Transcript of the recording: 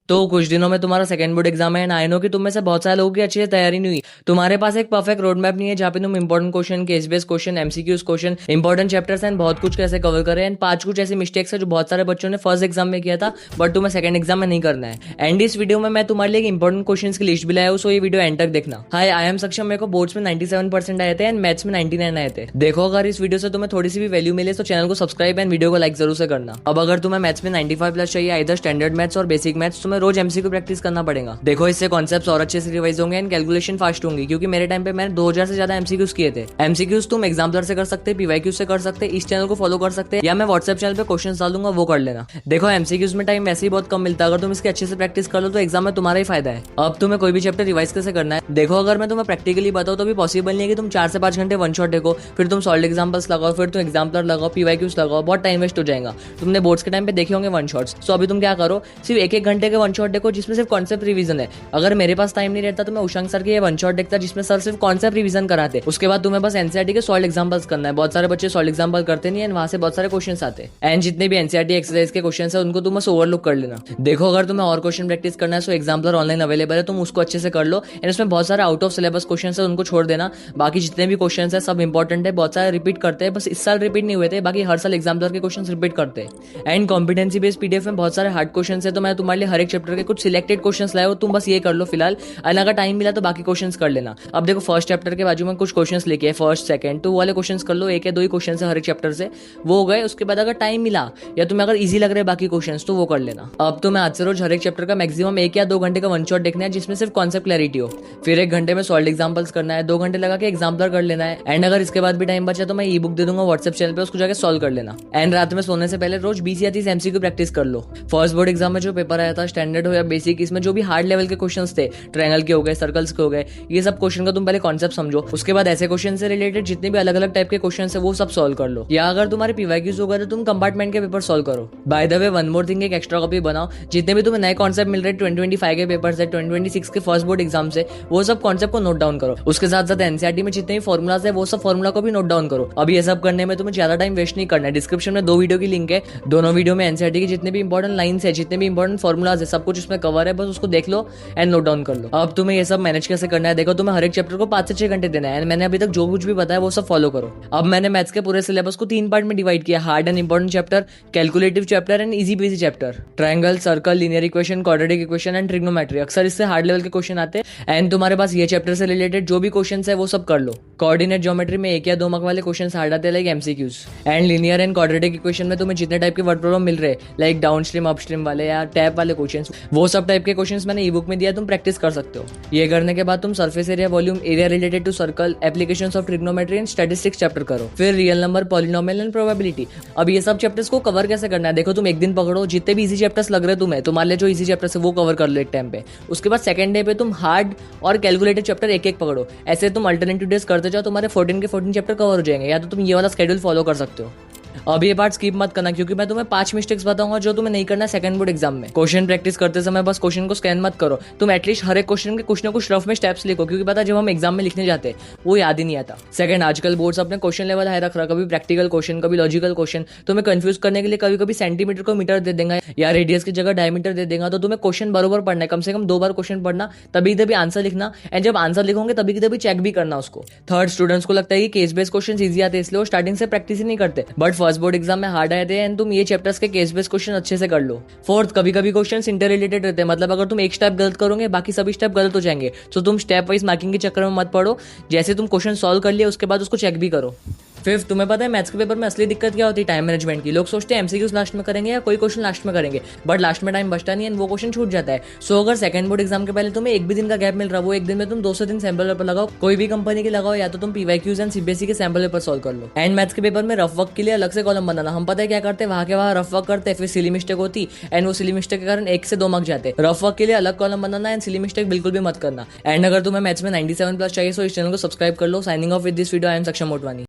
तो कुछ दिनों में तुम्हारा सेकंड बोर्ड एग्जाम है एंड आई नो कि तुम में से बहुत सारे लोगों की अच्छे से तैयारी नहीं हुई। तुम्हारे पास एक परफेक्ट रोड मैप नहीं है जहाँ पे तुम important question, case based question, MCQs question, important chapters and बहुत कुछ कैसे कवर करें एंड पांच कुछ ऐसी मिस्टेक्स है जो बहुत सारे बच्चों ने फर्स्ट एग्जाम में किया था बट तुम्हें सेकंड एग्जाम में नहीं करना है। एंड इस वीडियो में मैं तुम्हारे लिए एक इंपॉर्टेंट क्वेश्चन की लिस्ट भी लाया हूँ, सो ये वीडियो एंड तक देखना। हाय, आई एम सक्षम। मेरे को बोर्ड्स में 97% आए थे एंड मैथ्स में 99 आए थे। देखो, अगर इस वीडियो से तुम्हें थोड़ी सी भी वैल्यू मिले तो चैनल को सब्सक्राइब एंड वीडियो को लाइक जरूर से करना। अब अगर तुम्हें मैथ्स में 95 प्लस चाहिए, इधर स्टैंडर्ड मैथ्स और बेसिक मैथ्स, तुम्हें रोज एमसीक्यू प्रैक्टिस करना पड़ेगा। देखो, इससे कॉन्सेप्ट्स और अच्छे से रिवाइज होंगे एंड कैलकुलेशन फास्ट होंगी, क्योंकि मेरे टाइम पे मैंने 2000 से ज्यादा एमसीक्यूज किए थे। एमसीक्यूज तुम एग्जाम्पलर से कर सकते, पीवाईक्यूज से कर सकते, इस चैनल को फॉलो कर सकते, या मैं व्हाट्सएप चैनल पे क्वेश्चन डाल दूंगा, वो कर लेना। देखो, एमसीक्यूज में टाइम वैसे ही बहुत कम मिलता है, अगर तुम इसके अच्छे से प्रैक्टिस कर लो तो एग्जाम में तुम्हारा ही फायदा है। अब तुम्हें कोई भी चैप्टर रिवाइज कैसे करना है, देखो, अगर मैं तुम्हें प्रैक्टिकली बताऊं तो भी पॉसिबल नहीं है कि तुम 4 से 5 घंटे वन शॉट देखो, फिर तुम सॉल्व एग्जाम्पल्स लगाओ, फिर तुम एग्जाम्पलर लगाओ, पीवाईक्यूज लगाओ, बहुत टाइम वेस्ट हो जाएगा। तुमने बोर्ड्स के टाइम पे देखे होंगे वन शॉट्स, तो अभी तुम क्या करो, सिर्फ एक एक घंटे के वन शॉट देखो जिसमें सिर्फ कॉन्सेप्ट रिवीजन है। अगर मेरे पास टाइम नहीं रहता तो मैं उशंक सर के ये वन शॉट देखता जिसमें सर सिर्फ कॉन्सेप्ट रिवीजन कराते, उसके बाद तुम्हें बस एनसीईआरटी के सॉल्व एग्जांपल्स करना है। बहुत सारे बच्चे सॉल्व एग्जांपल करते नहीं एंड वहां से बहुत सारे क्वेश्चंस आते हैं एंड जितने भी एनसीईआरटी एक्सरसाइज के क्वेश्चंस है उनको तुम बस ओवरलुक कर लेना। देखो, अगर तुम्हें और क्वेश्चन प्रैक्टिस करना है तो एग्जाम्पलर ऑनलाइन अवेलेबल है, तुम उसको अच्छे से कर लो एंड उसमें बहुत सारे आउट ऑफ सिलेबस क्वेश्चन है, उनको छोड़ देना। बाकी जितने भी क्वेश्चन है सब इंपॉर्टेंट है, बहुत सारे रिपीट करते हैं, बस इस साल रिपीट नहीं हुए थे, बाकी हर साल एग्जाम्पलर के क्वेश्चन रिपीट करते हैं। एंड कॉम्पिटेंसी बेस्ड पीडीएफ में बहुत सारे हार्ड क्वेश्चन है, तो मैं तुम्हारे लिए हर एक चैप्टर के कुछ सिलेक्टेड क्वेश्चन लाया हो, तुम बस ये कर लो फिलहाल, एंड अगर टाइम मिला तो बाकी क्वेश्चंस कर लेना। अब देखो, फर्स्ट चैप्टर के बाजू में कुछ क्वेश्चंस लिखे हैं, फर्स्ट सेकंड, तो वो वाले क्वेश्चंस कर लो, एक या दो ही क्वेश्चन है हर एक चैप्टर से, वो हो गए। उसके बाद अगर टाइम मिला या तुम्हें अगर इजी लग रहा है बाकी क्वेश्चंस तो वो कर लेना। अब तुम्हें आज से रोज हर एक चैप्टर का मैक्सिमम 1 या 2 घंटे का वन शॉट देखना है जिसमें सिर्फ कॉन्सेप्ट क्लैरिटी हो, फिर 1 घंटे में सॉल्व एग्जांपल्स करना है, 2 घंटे लगा के एग्जाम्पलर कर लेना है। एंड अगर इसके बाद भी टाइम बचा तो मैं ई बुक दे दूंगा व्हाट्सएप चैनल पे, उसको जाकर सॉल्व कर लेना। एंड रात में सोने से पहले रोज 20 या 30 एमसीक्यू प्रैक्टिस कर लो। फर्स्ट बोर्ड एग्जाम में जो पेपर आया था, स्टैंडर्ड हो या बेसिक, इसमें जो भी हार्ड लेवल के क्वेश्चन थे, ट्रायंगल के हो गए, सर्कल्स के हो गए, ये सब क्वेश्चन का तुम पहले कॉन्सेप्ट समझो, उसके बाद ऐसे क्वेश्चन से रिलेटेड जितने भी अलग अलग टाइप के क्वेश्चन है वो सब सॉल्व कर लो। या अगर तुम्हारे पीवाईक्यूज हो गए तो तुम कंपार्टमेंट के पेपर सॉल्व करो। By the way, one more thing, एक एक्स्ट्रा कॉपी बनाओ, जितने भी तुम्हें नए कॉन्सेप्ट मिल रहे हैं 2025 के पेपर से, 2026 के फर्स्ट बोर्ड एग्जाम से, वो सब कॉन्सेप्ट को नोट डाउन करो। उसके साथ साथ एनसीईआरटी में जितने भी फॉर्मुलाज है वो सब फॉर्मुला को भी नोट डाउन करो। अब ये सब करने में तुम्हें ज्यादा टाइम वेस्ट नहीं करना है। डिस्क्रिप्शन में 2 वीडियो की लिंक है, दोनों वीडियो में एनसीईआरटी की जितने भी इंपॉर्टेंट लाइन्स है, जितने भी इंपॉर्टेंट फॉर्मुलाज है, सब कुछ उसमें कवर है, बस उसको देख लो एंड नोट डाउन कर लो। अब तुम्हें ये सब मैनेज कैसे करना है, देखो, तुम्हें हर एक चैप्टर को 5 से 6 घंटे देना है एंड मैंने अभी तक जो कुछ भी बताया वो सब फॉलो करो। अब मैंने मैथ्स के पूरे सिलेबस को 3 पार्ट में डिवाइड किया, hard and important chapter, calculative chapter and easy basic chapter. Triangle, circle, linear equation, quadratic equation and trigonometry, अक्सर इससे हार्ड लेवल के क्वेश्चन आते हैं एंड तुम्हारे पास ये चैप्टर से रिलेटेड जो भी क्वेश्चन है वो सब कर लो। कोऑर्डिनेट ज्योमेट्री में 1 या 2 मार्क वाले क्वेश्चन हार्ड आते हैं, like MCQs. And linear and quadratic equation में तुम्हें जितने टाइप के वर्ड प्रॉब्लम मिल रहे हैं, like down stream, up stream वाले या टैप वाले क्वेश्चन, वो सब टाइप के क्वेश्चन मैंने ई बुक में दिया, तुम प्रैक्टिस कर सकते हो। ये करने के बाद तुम surface area, volume, area related to circle, applications of trigonometry and statistics chapter करो, फिर real number, polynomial and probability. अब ये सब चैप्टर्स को कवर कैसे करना है, देखो, तुम एक दिन पकड़ो, जितने भी इजी चैप्टर्स लग रहे तुम्हें, तुम्हारे लिए जो इजी चैप्टर्स है वो कवर कर लो एक टाइम पे। उसके बाद सेकंड डे पे तुम हार्ड और कैलकुलेटेड चैप्टर एक एक पकड़ो। ऐसे तुम अल्टरनेटिव डेज करते जाओ, तुम्हारे 14 के 14 चैप्टर कवर हो जाएंगे, या तो तुम ये वाला स्केड्यूल फॉलो कर सकते हो। अब ये पार्ट स्किप मत करना, क्योंकि मैं तुम्हें 5 मिस्टेक्स बताऊंगा जो तुम्हें नहीं करना सेकंड बोर्ड एग्जाम में। क्वेश्चन प्रैक्टिस करते समय बस क्वेश्चन को स्कैन मत करो, तुम एटलीस्ट हर एक क्वेश्चन के कुछ ना कुछ रफ में स्टेप्स लिखो, क्योंकि पता जब हम एग्जाम में लिखने जाते हैं वो याद ही नहीं आता। सेकंड, आजकल बोर्ड्स अपने क्वेश्चन लेवल हाई रख रहा, कभी प्रैक्टिकल क्वेश्चन, कभी लॉजिकल क्वेश्चन, तुम्हें कंफ्यूज करने के लिए कभी कभी सेंटीमीटर को मीटर दे देगा या रेडियस की जगह डायमीटर दे देगा। तो तुम्हें क्वेश्चन बरोबर पढ़ना है, कम से कम 2 बार क्वेश्चन पढ़ना, तभी तभी आंसर लिखना, एंड जब आंसर लिखोगे तभी तभी चेक भी करना उसको। थर्ड, स्टूडेंट्स को लगता है कि केस बेस्ड क्वेश्चन ईजी आते हैं इसलिए वो स्टार्टिंग से प्रैक्टिस ही नहीं करते, बट फर्स्ट बोर्ड एग्जाम में हार्ड आए थे एंड तुम ये चैप्टर्स के केस बेस्ड क्वेश्चन अच्छे से कर लो। फोर्थ, कभी कभी क्वेश्चंस इंटर रिलेटेड रहते हैं, मतलब अगर तुम एक स्टेप गलत करोगे बाकी सभी स्टेप गलत हो जाएंगे, तो तुम स्टेप वाइज मार्किंग के चक्कर में मत पड़ो, जैसे तुम क्वेश्चन सॉल्व कर लिया उसके बाद उसको चेक भी करो। फिफ्थ, तुम्हें पता है मैथ्स के पेपर में असली दिक्कत क्या होती है, टाइम मैनेजमेंट की। लोग सोचते हैं एमसीक्यूज लास्ट में करेंगे या कोई क्वेश्चन लास्ट में करेंगे, बट लास्ट में टाइम बचता नहीं है, वो क्वेश्चन छूट जाता है। सो अगर सेकंड बोर्ड एग्जाम के पहले तुम्हें एक भी दिन का गैप मिल रहा है, वो एक दिन में तुम 2 से 3 सैंपल पेपर लगाओ, कोई भी कंपनी के लगाओ, या तो तुम पीवाईक्यूज एंड सीबीएसई के सैंपल पेपर सॉल्व कर लो। एंड मैथ्स के पेपर में रफ वर्क के लिए अलग से कॉलम बनाना, हम पता है क्या करते हैं, वहां के वहां रफ वर्क करते हैं, फिर सिली मिस्टेक होती एंड वो सिली मिस्टेक के कारण 1 से 2 मार्क जाते हैं। रफ वर्क के लिए अलग column banana and silly mistake बिल्कुल भी मत करना। एंड अगर तुम्हें मैथ्स में 97 प्लस चाहिए तो इस चैनल को सब्सक्राइब कर लो। Signing off with this video, I am Saksham Motwani.